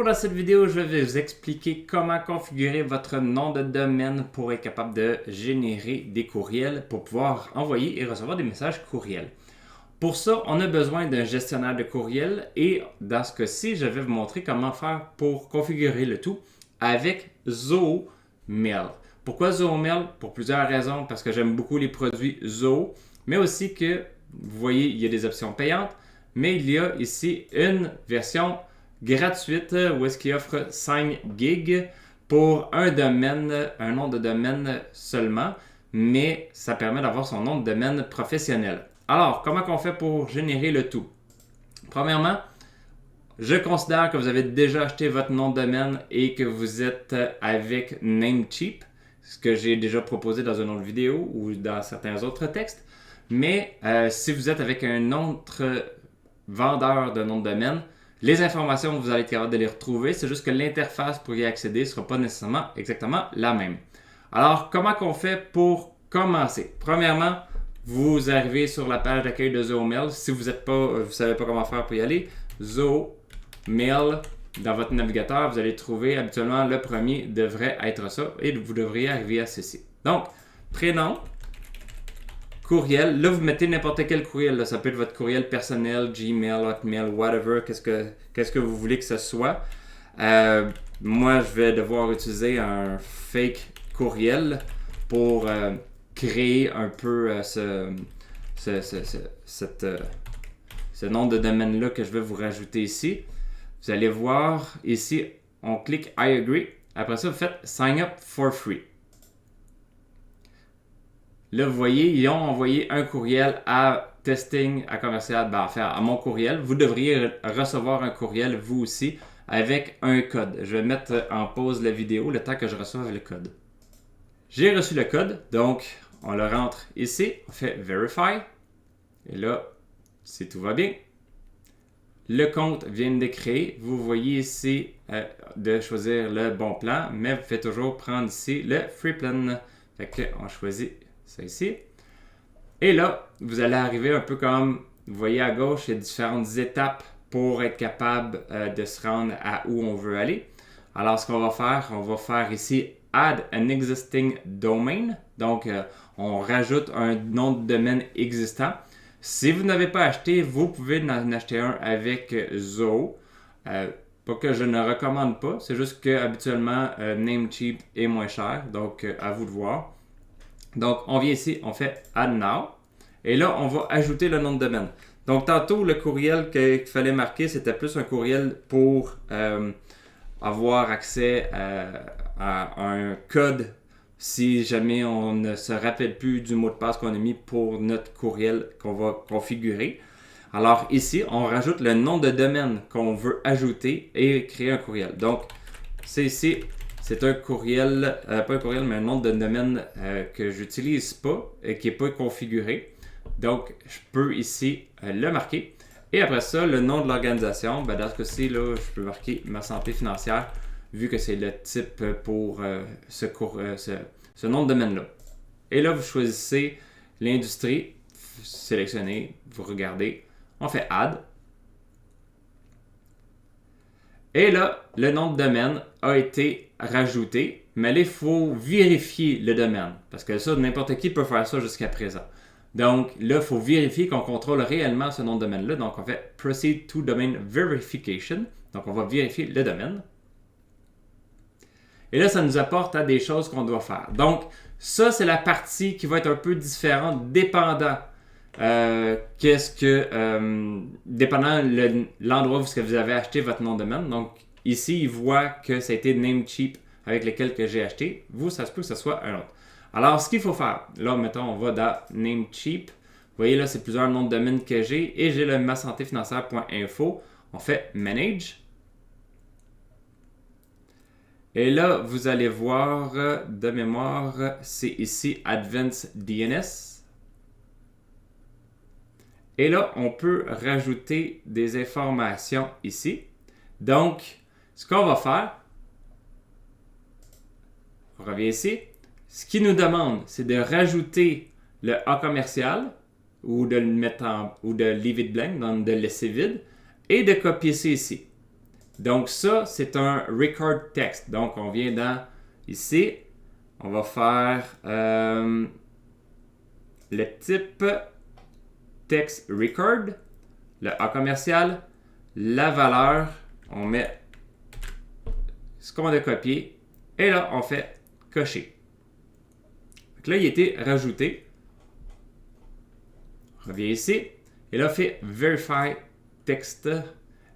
Bonjour, dans cette vidéo, je vais vous expliquer comment configurer votre nom de domaine pour être capable de générer des courriels pour pouvoir envoyer et recevoir des messages courriels. Pour ça, on a besoin d'un gestionnaire de courriel et dans ce cas-ci, je vais vous montrer comment faire pour configurer le tout avec Zoho Mail. Pourquoi Zoho Mail? Pour plusieurs raisons, parce que j'aime beaucoup les produits Zoho, mais aussi que, vous voyez, il y a des options payantes, mais il y a ici une version gratuite où est-ce qu'il offre 5 gigs pour un domaine, un nom de domaine seulement, mais ça permet d'avoir son nom de domaine professionnel. Alors, comment on fait pour générer le tout? Premièrement, je considère que vous avez déjà acheté votre nom de domaine et que vous êtes avec Namecheap, ce que j'ai déjà proposé dans une autre vidéo ou dans certains autres textes. Mais si vous êtes avec un autre vendeur de nom de domaine, les informations, vous allez être capable de les retrouver. C'est juste que l'interface pour y accéder ne sera pas nécessairement exactement la même. Alors, comment qu'on fait pour commencer? Premièrement, vous arrivez sur la page d'accueil de Zoho Mail. Si vous ne savez pas comment faire pour y aller, Zoho Mail, dans votre navigateur, vous allez trouver habituellement le premier devrait être ça et vous devriez arriver à ceci. Donc, prénom, courriel. Là, vous mettez n'importe quel courriel. Là. Ça peut être votre courriel personnel, Gmail, Hotmail, whatever. Qu'est-ce que vous voulez que ce soit. Moi, je vais devoir utiliser un fake courriel pour créer un peu ce nom de domaine-là que je vais vous rajouter ici. Vous allez voir ici, on clique I agree. Après ça, vous faites Sign up for free. Là, vous voyez, ils ont envoyé un courriel à testing, à commercial, à mon courriel. Vous devriez recevoir un courriel, vous aussi, avec un code. Je vais mettre en pause la vidéo le temps que je reçoive le code. J'ai reçu le code, donc on le rentre ici, on fait Verify. Et là, si tout va bien, le compte vient de créer. Vous voyez ici de choisir le bon plan, mais vous faites toujours prendre ici le Free Plan. Fait qu'on choisit ça ici. Et là, vous allez arriver un peu comme, vous voyez à gauche, il y a différentes étapes pour être capable de se rendre à où on veut aller. Alors, ce qu'on va faire ici Add an existing domain. Donc, on rajoute un nom de domaine existant. Si vous n'avez pas acheté, vous pouvez en acheter un avec Zoho. Pas que je ne recommande pas, c'est juste que habituellement Namecheap est moins cher, donc à vous de voir. Donc, on vient ici, on fait Add Now. Et là, on va ajouter le nom de domaine. Donc, tantôt, le courriel qu'il fallait marquer, c'était plus un courriel pour avoir accès à un code si jamais on ne se rappelle plus du mot de passe qu'on a mis pour notre courriel qu'on va configurer. Alors, ici, on rajoute le nom de domaine qu'on veut ajouter et créer un courriel. Donc, c'est ici. C'est un courriel, pas un courriel, mais un nom de domaine que j'utilise pas et qui n'est pas configuré. Donc, je peux ici le marquer. Et après ça, le nom de l'organisation, dans ce cas-ci, là, je peux marquer ma santé financière, vu que c'est le type pour ce nom de domaine-là. Et là, vous choisissez l'industrie, sélectionnez, vous regardez, on fait Add. Et là, le nom de domaine a été rajouté, mais là, il faut vérifier le domaine. Parce que ça, n'importe qui peut faire ça jusqu'à présent. Donc là, il faut vérifier qu'on contrôle réellement ce nom de domaine-là. Donc, on fait Proceed to Domain Verification. Donc, on va vérifier le domaine. Et là, ça nous apporte à des choses qu'on doit faire. Donc, ça, c'est la partie qui va être un peu différente, dépendant dépendant l'endroit où vous avez acheté votre nom de domaine. Donc, ici, il voit que ça a été Namecheap avec lequel que j'ai acheté. Vous, ça se peut que ce soit un autre. Alors, ce qu'il faut faire, là, mettons, on va dans Namecheap. Vous voyez, là, c'est plusieurs noms de domaine que j'ai et j'ai le masantefinancière.info. On fait Manage. Et là, vous allez voir, de mémoire, c'est ici Advanced DNS. Et là, on peut rajouter des informations ici. Donc, ce qu'on va faire, on revient ici. Ce qu'il nous demande, c'est de rajouter le A commercial ou de le leave it blank, donc de le laisser vide, et de copier ça ici. Donc ça, c'est un record text. Donc on vient dans ici, on va faire le type text record, le A commercial, la valeur, on met ce qu'on a copié et là on fait cocher. Donc là il a été rajouté. On revient ici et là on fait verify text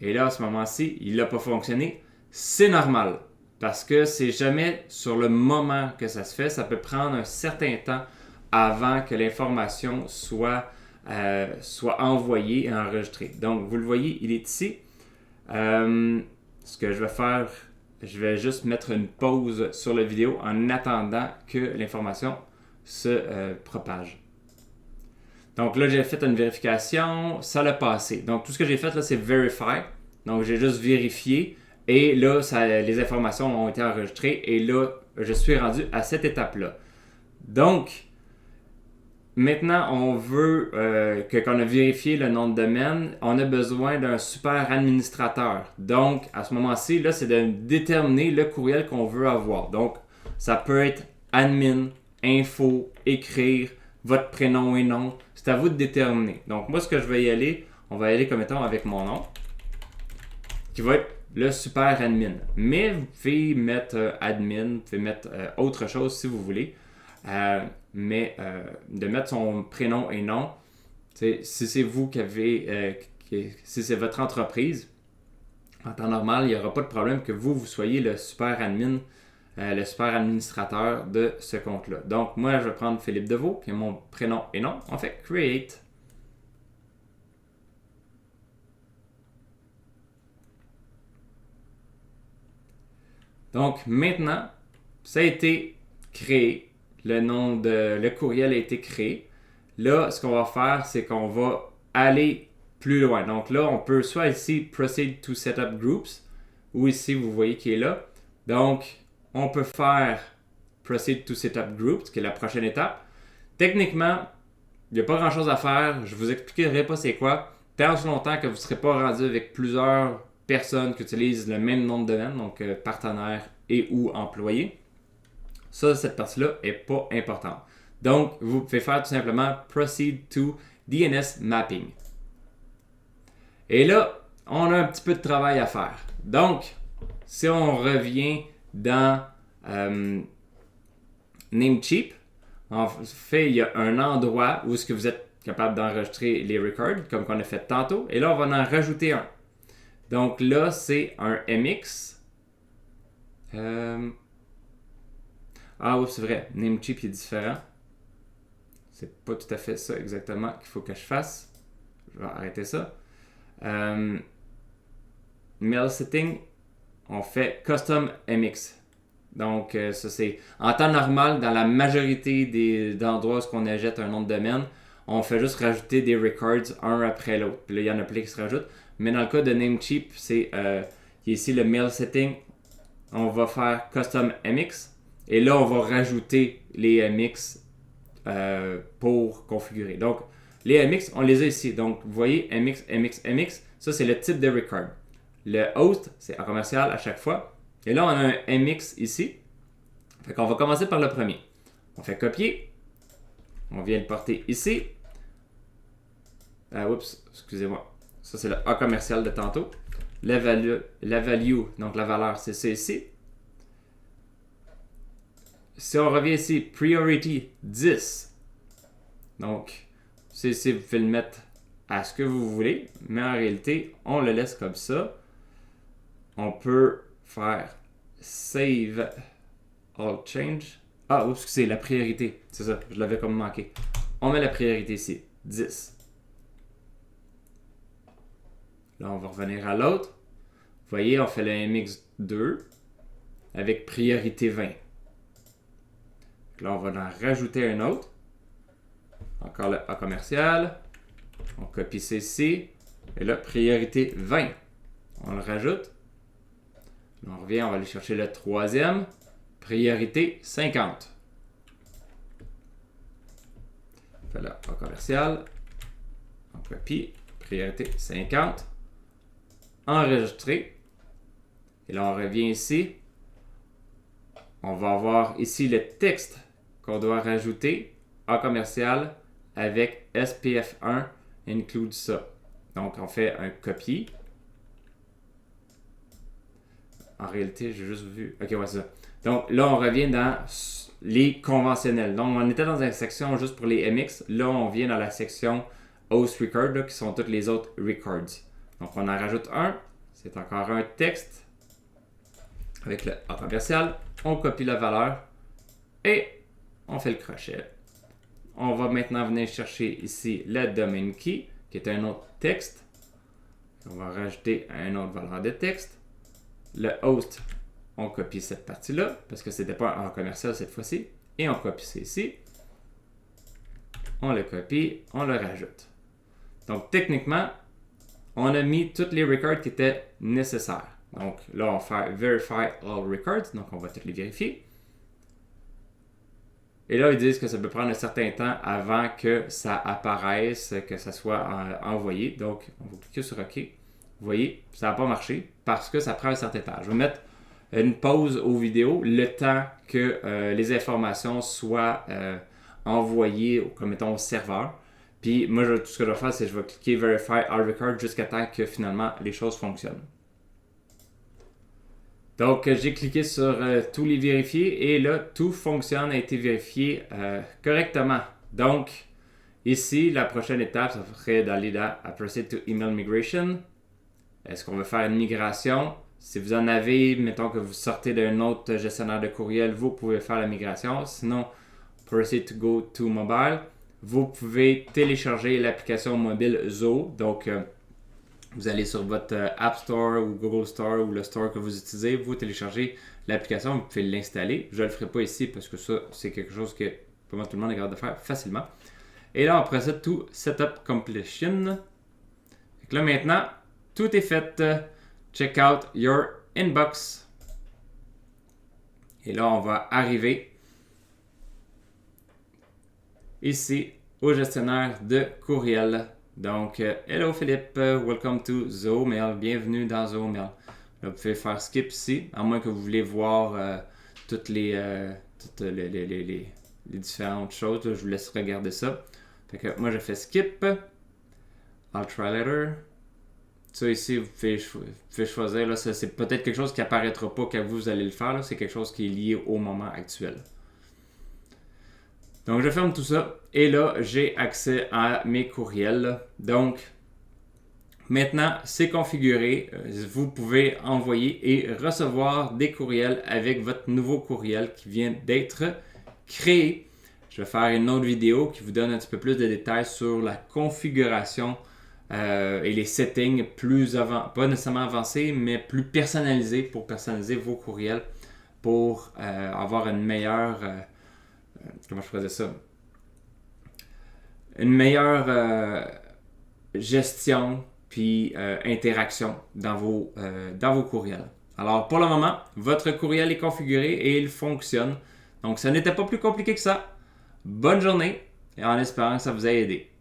et là à ce moment-ci il n'a pas fonctionné. C'est normal parce que c'est jamais sur le moment que ça se fait. Ça peut prendre un certain temps avant que l'information soit envoyée et enregistrée. Donc vous le voyez, il est ici. Ce que je vais faire, je vais juste mettre une pause sur la vidéo en attendant que l'information se propage. Donc là, j'ai fait une vérification, ça l'a passé. Donc tout ce que j'ai fait là, c'est verify. Donc j'ai juste vérifié et là, les informations ont été enregistrées et là, je suis rendu à cette étape-là. Donc, maintenant, on veut qu'on a vérifié le nom de domaine, on a besoin d'un super administrateur. Donc, à ce moment-ci, là, c'est de déterminer le courriel qu'on veut avoir. Donc, ça peut être admin, info, écrire, votre prénom et nom. C'est à vous de déterminer. Donc, moi, ce que je vais y aller, on va y aller comme étant avec mon nom, qui va être le super admin. Mais vous pouvez mettre admin, vous pouvez mettre autre chose si vous voulez. Mais de mettre son prénom et nom, si c'est vous qui avez, si c'est votre entreprise, en temps normal, il n'y aura pas de problème que vous soyez le super admin, le super administrateur de ce compte-là. Donc, moi, je vais prendre Philippe Deveau, qui est mon prénom et nom. On fait Create. Donc, maintenant, ça a été créé. Le courriel a été créé. Là, ce qu'on va faire, c'est qu'on va aller plus loin. Donc là, on peut soit ici Proceed to Setup Groups, ou ici, vous voyez qui est là. Donc, on peut faire Proceed to Setup Groups, qui est la prochaine étape. Techniquement, il n'y a pas grand-chose à faire. Je ne vous expliquerai pas c'est quoi. Tant aussi longtemps que vous ne serez pas rendu avec plusieurs personnes qui utilisent le même nom de domaine, donc partenaires et ou employés. Ça, cette partie-là n'est pas importante. Donc, vous pouvez faire tout simplement Proceed to DNS Mapping. Et là, on a un petit peu de travail à faire. Donc, si on revient dans Namecheap, en fait, il y a un endroit où est-ce que vous êtes capable d'enregistrer les records, comme qu'on a fait tantôt. Et là, on va en rajouter un. Donc là, c'est un MX. Ah oui, c'est vrai. Namecheap est différent. C'est pas tout à fait ça exactement qu'il faut que je fasse. Je vais arrêter ça. Mail setting, on fait Custom MX. Donc, ça c'est en temps normal, dans la majorité d'endroits où on achète un nom de domaine, on fait juste rajouter des records un après l'autre. Puis là, il y en a plein qui se rajoutent. Mais dans le cas de Namecheap, c'est ici le mail setting. On va faire Custom MX. Et là, on va rajouter les MX pour configurer. Donc, les MX, on les a ici. Donc, vous voyez, MX, MX, MX, ça c'est le type de record. Le host, c'est un commercial à chaque fois. Et là, on a un MX ici. Fait qu'on va commencer par le premier. On fait copier. On vient le porter ici. Oups, excusez-moi. Ça, c'est le A commercial de tantôt. La value, donc la valeur, c'est ça ici. Si on revient ici, priority 10. Donc, c'est ici, vous pouvez le mettre à ce que vous voulez. Mais en réalité, on le laisse comme ça. On peut faire Save All Change. Ah, oups, c'est la priorité. C'est ça, je l'avais comme manqué. On met la priorité ici, 10. Là, on va revenir à l'autre. Vous voyez, on fait le MX2 avec priorité 20. Là, on va en rajouter un autre. Encore le A commercial. On copie ça ici. Et là, priorité 20. On le rajoute. Là, on revient, on va aller chercher le troisième. Priorité 50. On fait là, A commercial. On copie. Priorité 50. Enregistrer. Et là, on revient ici. On va avoir ici le texte qu'on doit rajouter en commercial avec SPF1 include ça. Donc, on fait un copier. En réalité, j'ai juste vu. Ok, ouais, c'est ça. Donc, là, on revient dans les conventionnels. Donc, on était dans une section juste pour les MX. Là, on vient dans la section Host Record, là, qui sont toutes les autres records. Donc, on en rajoute un. C'est encore un texte avec le A commercial. On copie la valeur et on fait le crochet. On va maintenant venir chercher ici le domain key, qui est un autre texte. On va rajouter une autre valeur de texte. Le host, on copie cette partie-là, parce que ce n'était pas en commercial cette fois-ci. Et on copie ça ici. On le copie, on le rajoute. Donc, techniquement, on a mis tous les records qui étaient nécessaires. Donc, là, on fait Verify All Records. Donc, on va tous les vérifier. Et là, ils disent que ça peut prendre un certain temps avant que ça apparaisse, que ça soit envoyé. Donc, on va cliquer sur OK. Vous voyez, ça n'a pas marché parce que ça prend un certain temps. Je vais mettre une pause aux vidéos, le temps que les informations soient envoyées, comme mettons, au serveur. Puis moi, tout ce que je vais faire, c'est que je vais cliquer Verify All Record jusqu'à temps que finalement les choses fonctionnent. Donc, j'ai cliqué sur tous les vérifier et là, tout fonctionne, a été vérifié correctement. Donc, ici, la prochaine étape, ça serait d'aller dans Proceed to Email Migration. Est-ce qu'on veut faire une migration? Si vous en avez, mettons que vous sortez d'un autre gestionnaire de courriel, vous pouvez faire la migration. Sinon, Proceed to Go to Mobile. Vous pouvez télécharger l'application mobile Zoho. Donc, vous allez sur votre App Store ou Google Store ou le store que vous utilisez, vous téléchargez l'application, vous pouvez l'installer. Je ne le ferai pas ici parce que ça, c'est quelque chose que pour moi tout le monde est capable de faire facilement. Et là, on procède tout Setup Completion. Donc là, maintenant, tout est fait. Check out your inbox. Et là, on va arriver ici au gestionnaire de courriel. Donc, hello Philippe, welcome to Zoho Mail, bienvenue dans Zoho Mail. Là, vous pouvez faire skip ici, à moins que vous voulez voir toutes les différentes choses. Là, je vous laisse regarder ça. Fait que moi, je fais skip. I'll try later. Ça ici, vous pouvez choisir. Là, c'est peut-être quelque chose qui apparaîtra pas quand vous allez le faire. Là, c'est quelque chose qui est lié au moment actuel. Donc, je ferme tout ça et là, j'ai accès à mes courriels. Donc, maintenant, c'est configuré. Vous pouvez envoyer et recevoir des courriels avec votre nouveau courriel qui vient d'être créé. Je vais faire une autre vidéo qui vous donne un petit peu plus de détails sur la configuration et les settings pas nécessairement avancés, mais plus personnalisés pour personnaliser vos courriels pour avoir une meilleure... comment je faisais ça? Une meilleure gestion puis interaction dans vos courriels. Alors, pour le moment, votre courriel est configuré et il fonctionne. Donc, ça n'était pas plus compliqué que ça. Bonne journée et en espérant que ça vous a aidé.